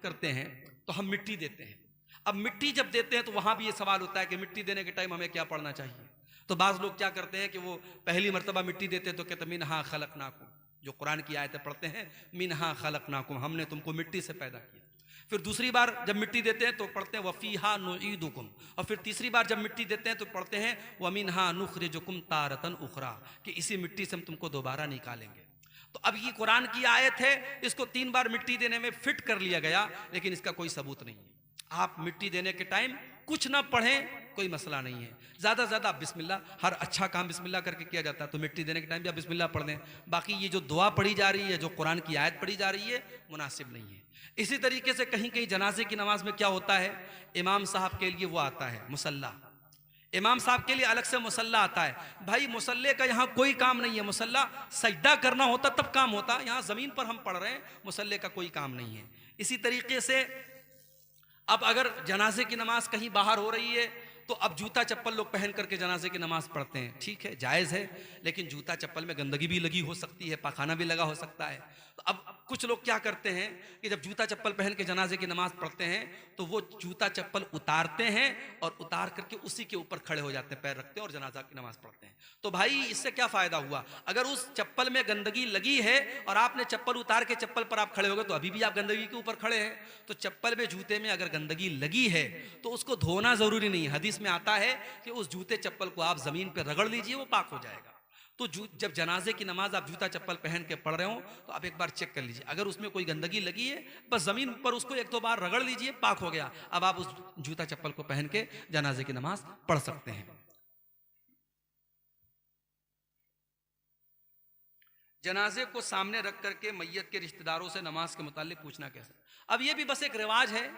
करते हैं तो हम मिट्टी देते हैं। अब मिट्टी जब देते हैं तो वहां भी ये सवाल होता है कि मिट्टी देने के टाइम हमें क्या पढ़ना चाहिए। तो बाज़ लोग क्या करते हैं कि वो पहली मर्तबा मिट्टी देते तो कहते मिन्हा खलकनाकुम, जो कुरान की आयतें पढ़ते हैं, मिन्हा खलकनाकुम, हमने तुमको मिट्टी से पैदा किया। फिर दूसरी बार जब मिट्टी देते हैं तो पढ़ते हैं वफ़ीहा नुईदुकुम, और फिर तीसरी बार जब मिट्टी देते हैं तो पढ़ते हैं वमिन्हा नुखरिजुकुम तारतन उखरा, कि इसी मिट्टी से हम तुमको दोबारा निकालेंगे। तो अब ये कुरान की आयत है, इसको 3 बार मिट्टी देने में फिट कर लिया गया, लेकिन इसका कोई सबूत नहीं है। आप मिट्टी देने के टाइम कुछ ना पढ़ें कोई मसला नहीं है, ज़्यादा से ज़्यादा बिस्मिल्लाह, हर अच्छा काम बिस्मिल्लाह करके किया जाता है, तो मिट्टी देने के टाइम भी आप बिस्मिल्लाह पढ़ दें। बाकी ये जो दुआ पढ़ी जा रही है, जो कुरान की आयत पढ़ी जा रही है, मुनासिब नहीं है। इसी तरीके से कहीं कहीं जनाजे की नमाज में क्या होता है, इमाम साहब के लिए वो आता है मुसल्ला, इमाम साहब के लिए अलग से मुसल्ला आता है। भाई मुसल्ले का यहाँ कोई काम नहीं है, मुसल्ला सजदा करना होता तब काम होता, यहाँ ज़मीन पर हम पढ़ रहे हैं, मुसल्ले का कोई काम नहीं है। इसी तरीके से अब अगर जनाजे की नमाज कहीं बाहर हो रही है तो अब जूता चप्पल लोग पहन करके जनाजे की नमाज पढ़ते हैं, ठीक है, जायज़ है, लेकिन जूता चप्पल में गंदगी भी लगी हो सकती है, पाखाना भी लगा हो सकता है। तो अब कुछ लोग क्या करते हैं कि जब जूता चप्पल पहन के जनाजे की नमाज पढ़ते हैं तो वो जूता चप्पल उतारते हैं और उतार करके उसी के ऊपर खड़े हो जाते हैं, पैर रखते हैं और जनाजा की नमाज पढ़ते हैं। तो भाई इससे क्या फ़ायदा हुआ, अगर उस चप्पल में गंदगी लगी है और आपने चप्पल उतार के चप्पल पर आप खड़े हो गए तो अभी भी आप गंदगी के ऊपर खड़े हैं। तो चप्पल में, जूते में अगर गंदगी लगी है तो उसको धोना ज़रूरी नहीं है। हदीस में आता है कि उस जूते चप्पल को आप ज़मीन पर रगड़ लीजिए, वो पाक हो जाएगा। तो जब जनाजे की नमाज आप जूता चप्पल पहन के पढ़ रहे हो तो आप एक बार चेक कर लीजिए, अगर उसमें कोई गंदगी लगी है बस ज़मीन पर उसको 1-2 बार रगड़ लीजिए, पाक हो गया। अब आप उस जूता चप्पल को पहन के जनाजे की नमाज पढ़ सकते हैं। जनाजे को सामने रख करके मैयत के रिश्तेदारों से नमाज के मुतालिक पूछना कैसे। अब ये भी बस एक रिवाज है,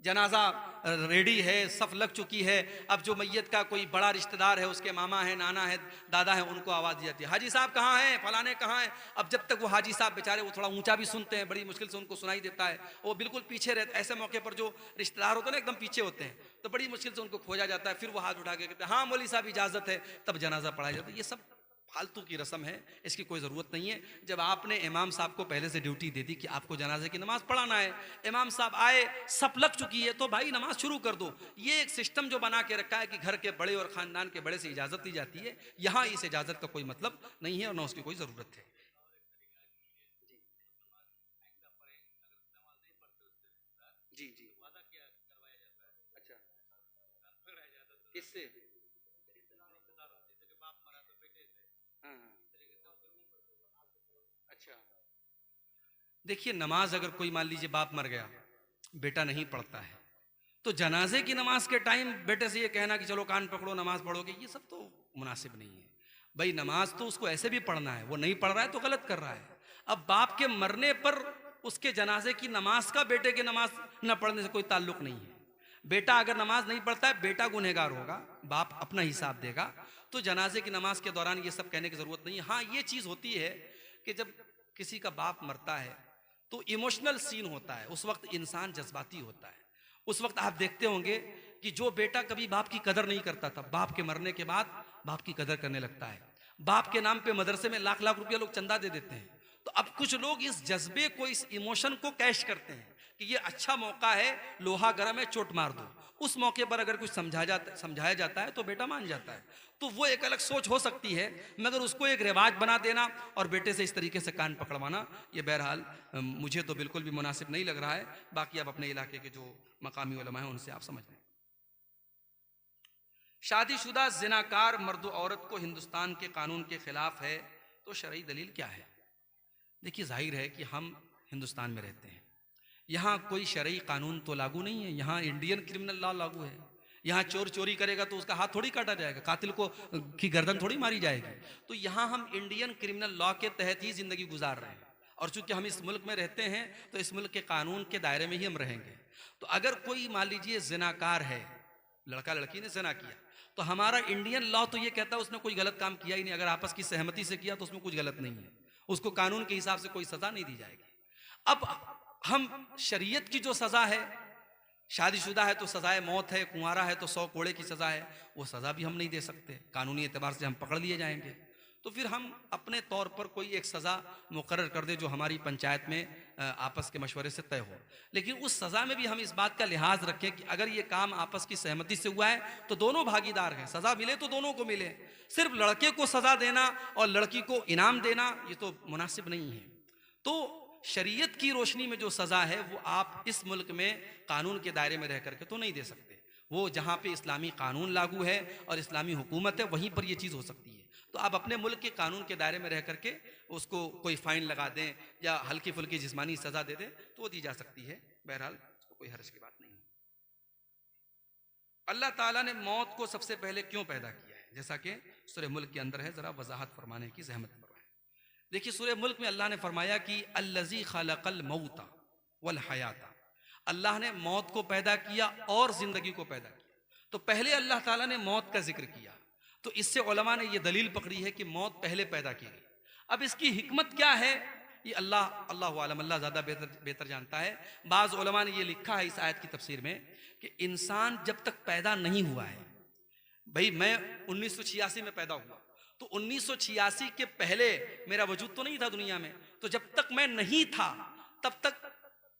जनाजा रेडी है, सफ लग चुकी है, अब जो मैयत का कोई बड़ा रिश्तेदार है, उसके मामा है, नाना है, दादा है, उनको आवाज़ दी जाती है, हाजी साहब कहाँ हैं, फलाने कहाँ हैं। अब जब तक वो हाजी साहब बेचारे वो थोड़ा ऊंचा भी सुनते हैं, बड़ी मुश्किल से उनको सुनाई देता है, वो बिल्कुल पीछे रहते, ऐसे मौके पर जो रिश्तेदार होते हैं ना एकदम पीछे होते हैं, तो बड़ी मुश्किल से उनको खोजा जाता है। फिर वो हाथ उठा के कहते हैं हाँ मौलवी साहब इजाज़त है, तब जनाजा पढ़ाया जाता है। ये सब फालतू की रस्म है, इसकी कोई ज़रूरत नहीं है। जब आपने इमाम साहब को पहले से ड्यूटी दे दी कि आपको जनाजे की नमाज़ पढ़ाना है, इमाम साहब आए, सब लग चुकी है, तो भाई नमाज शुरू कर दो। ये एक सिस्टम जो बना के रखा है कि घर के बड़े और ख़ानदान के बड़े से इजाज़त दी जाती है, यहाँ इस इजाज़त का कोई मतलब नहीं है और ना उसकी कोई ज़रूरत है। जी जी, अच्छा, किससे? हाँ हाँ, अच्छा, देखिए नमाज अगर कोई मान लीजिए बाप मर गया, बेटा नहीं पढ़ता है, तो जनाजे की नमाज के टाइम बेटे से ये कहना कि चलो कान पकड़ो नमाज पढ़ोगे, ये सब तो मुनासिब नहीं है। भाई नमाज तो उसको ऐसे भी पढ़ना है, वो नहीं पढ़ रहा है तो गलत कर रहा है। अब बाप के मरने पर उसके जनाजे की नमाज का बेटे की नमाज न पढ़ने से कोई ताल्लुक नहीं है। बेटा अगर नमाज नहीं पढ़ता है, बेटा गुनहगार होगा, बाप अपना हिसाब देगा। तो जनाजे की नमाज के दौरान ये सब कहने की ज़रूरत नहीं है। हाँ ये चीज़ होती है कि जब किसी का बाप मरता है तो इमोशनल सीन होता है, उस वक्त इंसान जज्बाती होता है। उस वक्त आप देखते होंगे कि जो बेटा कभी बाप की कदर नहीं करता था, बाप के मरने के बाद बाप की कदर करने लगता है। बाप के नाम पे मदरसे में लाख लाख रुपया लोग चंदा दे देते हैं। तो अब कुछ लोग इस जज्बे को, इस इमोशन को कैश करते हैं कि ये अच्छा मौका है, लोहा गर्म है, चोट मार दो। उस मौके पर अगर कुछ समझाया जाता है तो बेटा मान जाता है। तो वो एक अलग सोच हो सकती है, मगर उसको एक रिवाज बना देना और बेटे से इस तरीके से कान पकड़वाना, ये बहरहाल मुझे तो बिल्कुल भी मुनासिब नहीं लग रहा है। बाकी आप अपने इलाके के जो मकामी उलमा हैं उनसे आप समझ लें। शादीशुदा जिनाकार मर्द औरत को हिंदुस्तान के कानून के खिलाफ है, तो शरई दलील क्या है? देखिए जाहिर है कि हम हिंदुस्तान में रहते हैं, यहाँ कोई शरई कानून तो लागू नहीं है, यहाँ इंडियन क्रिमिनल लॉ लागू है। यहाँ चोर चोरी करेगा तो उसका हाथ थोड़ी काटा जाएगा, कातिल को की गर्दन थोड़ी मारी जाएगी। तो यहाँ हम इंडियन क्रिमिनल लॉ के तहत ही ज़िंदगी गुजार रहे हैं, और चूंकि हम इस मुल्क में रहते हैं तो इस मुल्क के कानून के दायरे में ही हम रहेंगे। तो अगर कोई मान लीजिए जिनाकार है, लड़का लड़की ने जिना किया, तो हमारा इंडियन लॉ तो ये कहता है उसने कोई गलत काम किया ही नहीं, अगर आपस की सहमति से किया तो उसमें कुछ गलत नहीं है, उसको कानून के हिसाब से कोई सज़ा नहीं दी जाएगी। अब हम शरीयत की जो सज़ा है, शादीशुदा है तो सज़ाए मौत है, कुंवारा है तो 100 कोड़े की सज़ा है, वो सज़ा भी हम नहीं दे सकते, कानूनी एतबार से हम पकड़ लिए जाएंगे। तो फिर हम अपने तौर पर कोई एक सज़ा मुकर्रर कर दे जो हमारी पंचायत में आपस के मशवरे से तय हो। लेकिन उस सज़ा में भी हम इस बात का लिहाज रखें कि अगर ये काम आपस की सहमति से हुआ है तो दोनों भागीदार हैं, सज़ा मिले तो दोनों को मिले। सिर्फ लड़के को सज़ा देना और लड़की को इनाम देना ये तो मुनासिब नहीं है। तो शरीयत की रोशनी में जो सज़ा है वो आप इस मुल्क में कानून के दायरे में रह करके तो नहीं दे सकते। वो जहाँ पे इस्लामी कानून लागू है और इस्लामी हुकूमत है वहीं पर ये चीज़ हो सकती है। तो आप अपने मुल्क के कानून के दायरे में रह करके उसको कोई फ़ाइन लगा दें या हल्की फुल्की जिस्मानी सज़ा दे दें तो वो दी जा सकती है। बहरहाल उसको कोई हर्ज की बात नहीं। अल्लाह ताला ने मौत को सबसे पहले क्यों पैदा किया है, जैसा कि सूरह मुल्क के अंदर है, ज़रा वजाहत फरमाने की ज़हमत फरमाएं। देखिए सूरह मुल्क में अल्लाह ने फरमाया कि अल्लज़ी खलक़ल मौता वल हयाता, अल्लाह ने मौत को पैदा किया और ज़िंदगी को पैदा किया। तो पहले अल्लाह ताला ने मौत का जिक्र किया, तो इससे उलमा ने यह दलील पकड़ी है कि मौत पहले पैदा की गई। अब इसकी हिकमत क्या है ये अल्लाह आलम, अल्लाह ज़्यादा बेहतर जानता है। बाज़ उलमा ने यह लिखा है इस आयत की तफसीर में कि इंसान जब तक पैदा नहीं हुआ है, भाई मैं 1986 में पैदा हुआ तो 1986 के पहले मेरा वजूद तो नहीं था दुनिया में, तो जब तक मैं नहीं था तब तक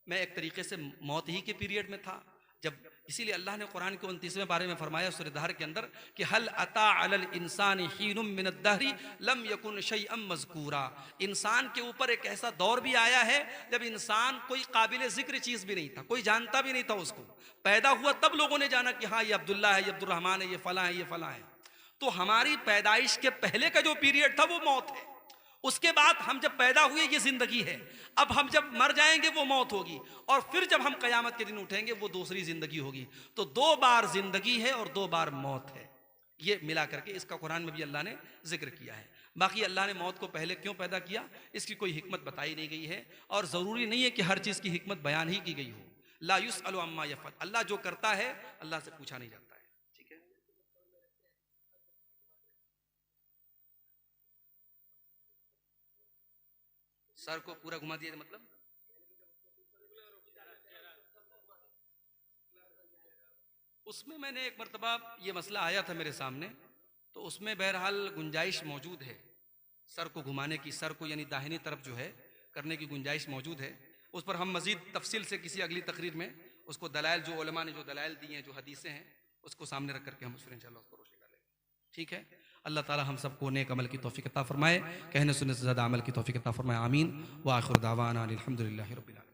मैं एक तरीके से मौत ही के पीरियड में था। जब इसीलिए अल्लाह ने कुरान के 29वें पारे में फरमाया सूरह दहर के अंदर कि हल अता अलल इंसानी हीनुम मिनद दहरी लम यकुन शैअम मज़कूरा, इंसान के ऊपर एक ऐसा दौर भी आया है जब इंसान कोई काबिल जिक्र चीज़ भी नहीं था, कोई जानता भी नहीं था उसको। पैदा हुआ तब लोगों ने जाना कि हाँ ये अब्दुल्ला है, ये अब्दुर्रहमान है, ये फलां है, ये फलां है। तो हमारी पैदाइश के पहले का जो पीरियड था वो मौत है। उसके बाद हम जब पैदा हुए ये जिंदगी है, अब हम जब मर जाएंगे वो मौत होगी, और फिर जब हम कयामत के दिन उठेंगे वो दूसरी जिंदगी होगी। तो 2 बार जिंदगी है और 2 बार मौत है, ये मिला करके इसका कुरान में भी अल्लाह ने जिक्र किया है। बाकी अल्लाह ने मौत को पहले क्यों पैदा किया इसकी कोई हिकमत बताई नहीं गई है, और ज़रूरी नहीं है कि हर चीज़ की हिकमत बयान ही की गई हो। ला युसअलु अम्मा यफ़अल, अल्लाह जो करता है अल्लाह से पूछा नहीं जाता है। ठीक है, सर को पूरा घुमा दिया मतलब उसमें मैंने एक मरतबा ये मसला आया था मेरे सामने, तो उसमें बहरहाल गुंजाइश मौजूद है सर को घुमाने की, सर को यानी दाहिनी तरफ जो है करने की गुंजाइश मौजूद है। उस पर हम मज़ीद तफसील से किसी अगली तकरीर में उसको दलाइल जो उलमा ने जो दलाइल दी हैं, जो हदीसें हैं, उसको सामने रख करके हम उस पर इंशाअल्लाह उसको रोशनी डालेंगे। ठीक है, अल्लाह ताला हम सबको नेक अमल की तौफीक अता फरमाए, कहने सुनने से ज़्यादा अमल की तौफीक अता फरमाए। आमीन व आखिर दावाना अनिल हम्दुलिल्लाहि रब्बिल आलमीन।